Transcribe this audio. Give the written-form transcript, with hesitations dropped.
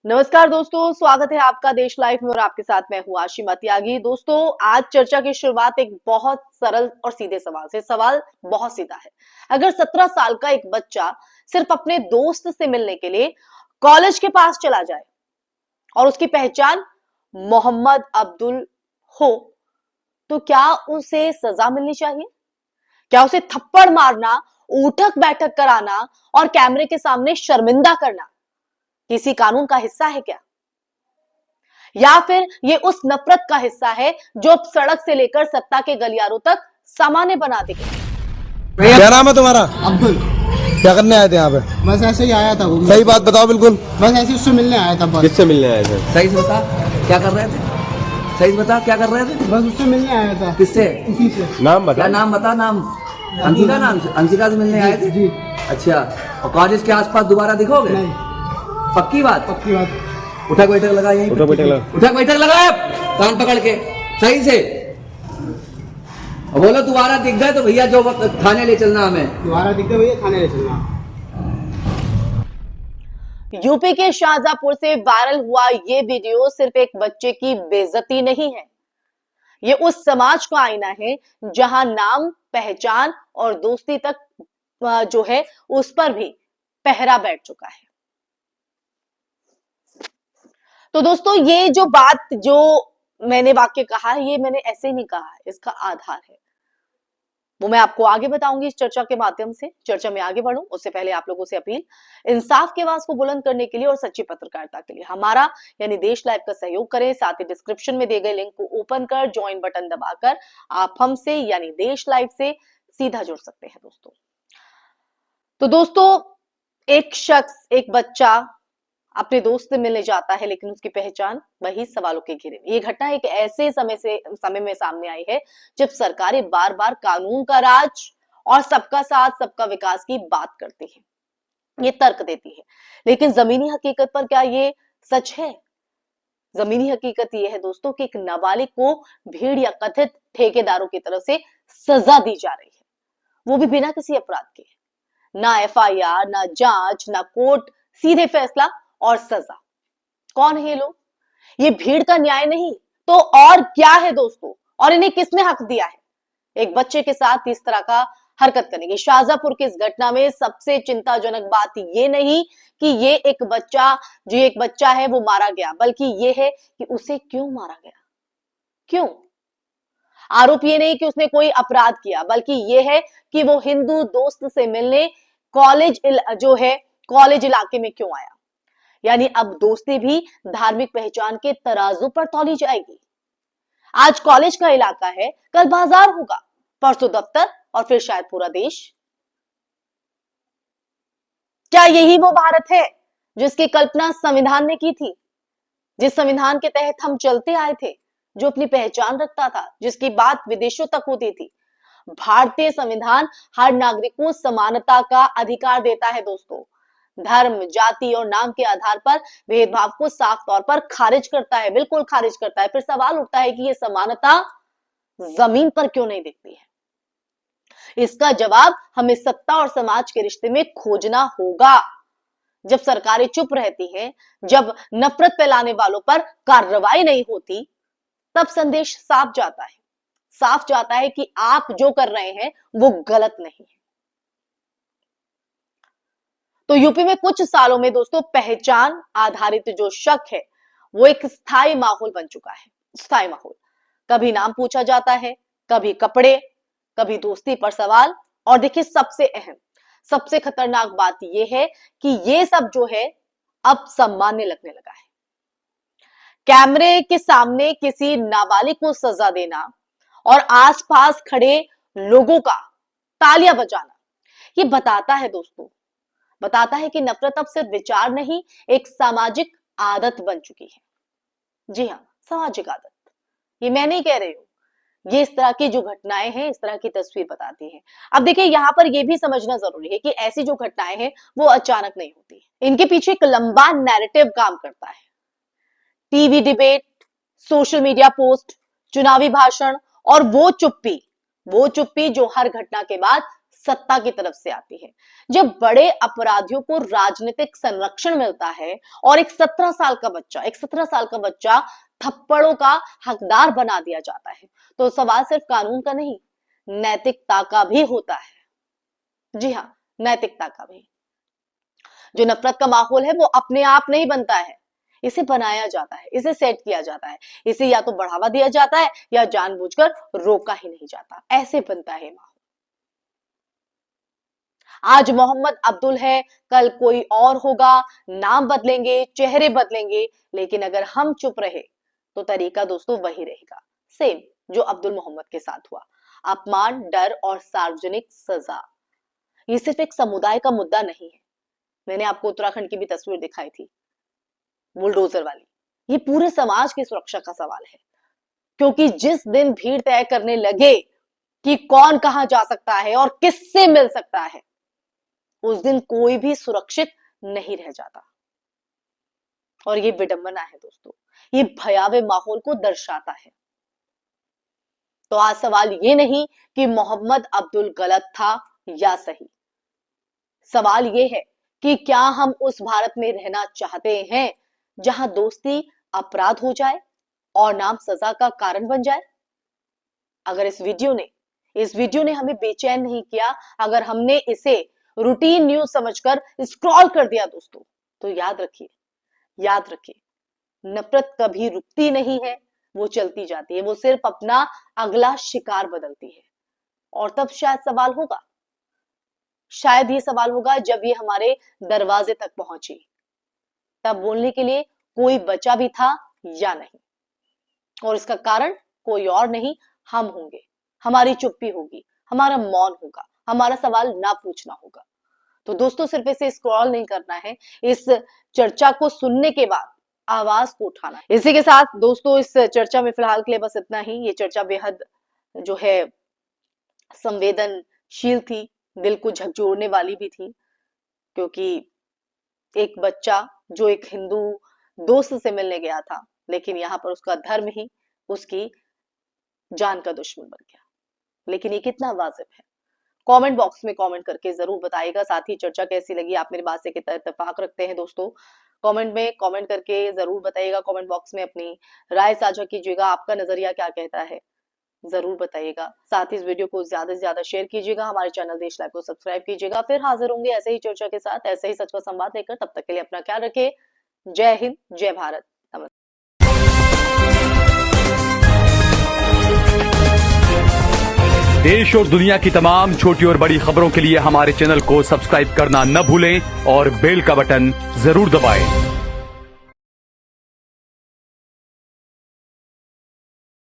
नमस्कार दोस्तों, स्वागत है आपका देश लाइव में और आपके साथ मैं हूं आशिमा त्यागी। दोस्तों, आज चर्चा की शुरुआत एक बहुत सरल और सीधे सवाल से। सवाल बहुत सीधा है। अगर 17 साल का एक बच्चा सिर्फ अपने दोस्त से मिलने के लिए कॉलेज के पास चला जाए और उसकी पहचान मोहम्मद अब्दुल हो, तो क्या उसे सजा मिलनी चाहिए? क्या उसे थप्पड़ मारना, उठक बैठक कराना और कैमरे के सामने शर्मिंदा करना किसी कानून का हिस्सा है क्या? या फिर ये उस नफरत का हिस्सा है जो अब सड़क से लेकर सत्ता के गलियारों तक सामान्य बना दी गई? क्या नाम है तुम्हारा? अब्दुल। क्या करने आए थे यहाँ पे? बस ऐसे ही आया था घूमने। सही बात बताओ बिल्कुल। बस ऐसे उससे मिलने आया था बस। किससे मिलने आए थे? सही से बता क्या कर रहे थे। सही से बता क्या कर रहे थे। बस उससे मिलने आया था। किससे? उसी से। नाम बता। क्या नाम बता। नाम अंशिका। नाम अंशिका से मिलने आए थे। जी। अच्छा, और कॉलेज के आसपास दोबारा दिखोगे? नहीं। पक्की बात? पक्की बात। उठक बैठक लगा यहीं पे। उठक बैठक लगा। उठक बैठक लगा कान पकड़ के सही से। और बोलो दोबारा दिख गए तो भैया जो वक्त थाने ले चलना हमें। दोबारा दिखते भैया थाने ले चलना। यूपी के शाहजहांपुर से वायरल हुआ ये वीडियो सिर्फ एक बच्चे की बेइज्जती नहीं है, ये उस समाज का आईना है जहां नाम, पहचान और दोस्ती तक जो है उस पर भी पहरा बैठ चुका है। तो दोस्तों, ये जो बात जो मैंने वाक्य कहा है, ये मैंने ऐसे नहीं कहा है, इसका आधार है वो मैं आपको आगे बताऊंगी इस चर्चा के माध्यम से। चर्चा में आगे बढ़ूं उससे पहले आप लोगों से अपील, इंसाफ की आवाज को बुलंद करने के लिए और सच्ची पत्रकारिता के लिए हमारा यानी देश लाइव का सहयोग करें। साथ ही डिस्क्रिप्शन में दिए गए लिंक को ओपन कर ज्वाइन बटन दबाकर आप हमसे यानी देश लाइव से सीधा जुड़ सकते हैं दोस्तों। तो दोस्तों, एक शख्स, एक बच्चा अपने दोस्त से मिलने जाता है, लेकिन उसकी पहचान वही सवालों के घेरे में। ये घटना एक ऐसे समय में सामने आई है जब सरकारें बार बार कानून का राज और सबका साथ सबका विकास की बात करती है, ये तर्क देती है, लेकिन जमीनी हकीकत पर क्या ये सच है? जमीनी हकीकत ये है दोस्तों कि एक नाबालिग को भीड़ या कथित ठेकेदारों की तरफ से सजा दी जा रही है, वो भी बिना किसी अपराध के। ना एफआईआर, ना जांच, ना कोर्ट, सीधे फैसला और सजा। कौन है ये लोग? ये भीड़ का न्याय नहीं तो और क्या है दोस्तों? और इन्हें किसने हक दिया है एक बच्चे के साथ इस तरह का हरकत करने की? शाहजहांपुर की इस घटना में सबसे चिंताजनक बात ये नहीं कि ये एक बच्चा है वो मारा गया, बल्कि ये है कि उसे क्यों मारा गया। क्यों? आरोप ये नहीं कि उसने कोई अपराध किया, बल्कि ये है कि वो हिंदू दोस्त से मिलने कॉलेज इलाके में क्यों आया। यानी अब दोस्ती भी धार्मिक पहचान के तराजू पर तौली जाएगी। आज कॉलेज का इलाका है, कल बाजार होगा, परसों दफ्तर और फिर शायद पूरा देश। क्या यही वो भारत है जिसकी कल्पना संविधान ने की थी, जिस संविधान के तहत हम चलते आए थे, जो अपनी पहचान रखता था, जिसकी बात विदेशों तक होती थी? भारतीय संविधान हर नागरिक को समानता का अधिकार देता है दोस्तों। धर्म, जाति और नाम के आधार पर भेदभाव को साफ तौर पर खारिज करता है, बिल्कुल खारिज करता है। फिर सवाल उठता है कि यह समानता जमीन पर क्यों नहीं दिखती है? इसका जवाब हमें सत्ता और समाज के रिश्ते में खोजना होगा। जब सरकारें चुप रहती हैं, जब नफरत फैलाने वालों पर कार्रवाई नहीं होती, तब संदेश साफ जाता है कि आप जो कर रहे हैं वो गलत नहीं है। तो यूपी में कुछ सालों में दोस्तों पहचान आधारित जो शक है वो एक स्थायी माहौल बन चुका है। स्थायी माहौल, कभी नाम पूछा जाता है, कभी कपड़े, कभी दोस्ती पर सवाल। और देखिए, सबसे अहम, सबसे खतरनाक बात यह है कि ये सब जो है अब सामान्य लगने लगा है। कैमरे के सामने किसी नाबालिग को सजा देना और आसपास खड़े लोगों का तालियां बजाना, ये बताता है दोस्तों, बताता है कि नफरत अब सिर्फ विचार नहीं, एक सामाजिक आदत बन चुकी है। जी हाँ, सामाजिक आदत। ये मैं नहीं कह रही हूं, ये इस तरह की जो घटनाएं हैं, इस तरह की तस्वीर बताती है। अब देखिए, यहां पर यह भी समझना जरूरी है कि ऐसी जो घटनाएं हैं वो अचानक नहीं होती, इनके पीछे एक लंबा नैरेटिव काम करता है। TV debate, social media post, चुनावी भाषण और वो चुप्पी जो हर घटना के बाद सत्ता की तरफ से आती है। जब बड़े अपराधियों को राजनीतिक संरक्षण मिलता है और एक 17 साल का बच्चा थप्पड़ों का हकदार बना दिया जाता है, तो सवाल सिर्फ कानून का नहीं, नैतिकता का भी होता है। जी हाँ, नैतिकता का भी। जो नफरत का माहौल है वो अपने आप नहीं बनता है, इसे बनाया जाता है, इसे सेट किया जाता है, इसे या तो बढ़ावा दिया जाता है या जानबूझकर रोका ही नहीं जाता, ऐसे बनता है माहौल। आज मोहम्मद अब्दुल है, कल कोई और होगा, नाम बदलेंगे, चेहरे बदलेंगे, लेकिन अगर हम चुप रहे तो तरीका दोस्तों वही रहेगा, सेम जो अब्दुल मोहम्मद के साथ हुआ। अपमान, डर और सार्वजनिक सजा, ये सिर्फ एक समुदाय का मुद्दा नहीं है। मैंने आपको उत्तराखंड की भी तस्वीर दिखाई थी, बुलडोजर वाली। ये पूरे समाज की सुरक्षा का सवाल है, क्योंकि जिस दिन भीड़ तय करने लगे कि कौन कहां जा सकता है और किससे मिल सकता है, उस दिन कोई भी सुरक्षित नहीं रह जाता। और ये विडंबना है दोस्तों, ये भयावह माहौल को दर्शाता है। तो आज सवाल ये नहीं कि मोहम्मद अब्दुल गलत था या सही, सवाल ये है कि क्या हम उस भारत में रहना चाहते हैं जहां दोस्ती अपराध हो जाए और नाम सजा का कारण बन जाए। अगर इस वीडियो ने हमें बेचैन नहीं किया, अगर हमने इसे रूटीन न्यूज समझकर स्क्रॉल कर दिया दोस्तों, तो याद रखिए नफरत कभी रुकती नहीं है, वो चलती जाती है, वो सिर्फ अपना अगला शिकार बदलती है। और तब शायद ये सवाल होगा जब ये हमारे दरवाजे तक पहुंची, तब बोलने के लिए कोई बचा भी था या नहीं। और इसका कारण कोई और नहीं, हम होंगे, हमारी चुप्पी होगी, हमारा मौन होगा, हमारा सवाल ना पूछना होगा। तो दोस्तों सिर्फ इसे स्क्रॉल नहीं करना है, इस चर्चा को सुनने के बाद आवाज को उठाना है। इसी के साथ दोस्तों इस चर्चा में फिलहाल के लिए बस इतना ही। ये चर्चा बेहद जो है संवेदनशील थी, दिल को झकझोरने वाली भी थी, क्योंकि एक बच्चा जो एक हिंदू दोस्त से मिलने गया था, लेकिन यहाँ पर उसका धर्म ही उसकी जान का दुश्मन बन गया। लेकिन ये कितना वाजिब है, कमेंट बॉक्स में कमेंट करके जरूर बताइएगा। साथ ही चर्चा कैसी लगी, आप मेरी बात से कितना इत्तेफाक रखते हैं दोस्तों, कमेंट में कमेंट करके जरूर बताइएगा। कमेंट बॉक्स में अपनी राय साझा कीजिएगा, आपका नजरिया क्या कहता है जरूर बताइएगा। साथ ही इस वीडियो को ज्यादा से ज्यादा शेयर कीजिएगा, हमारे चैनल देश लाइव को सब्सक्राइब कीजिएगा। फिर हाजिर होंगे ऐसे ही चर्चा के साथ, ऐसे ही सच का संवाद लेकर। तब तक के लिए अपना ख्याल रखिए। जय हिंद, जय भारत। देश और दुनिया की तमाम छोटी और बड़ी खबरों के लिए हमारे चैनल को सब्सक्राइब करना न भूलें और बेल का बटन जरूर दबाएं।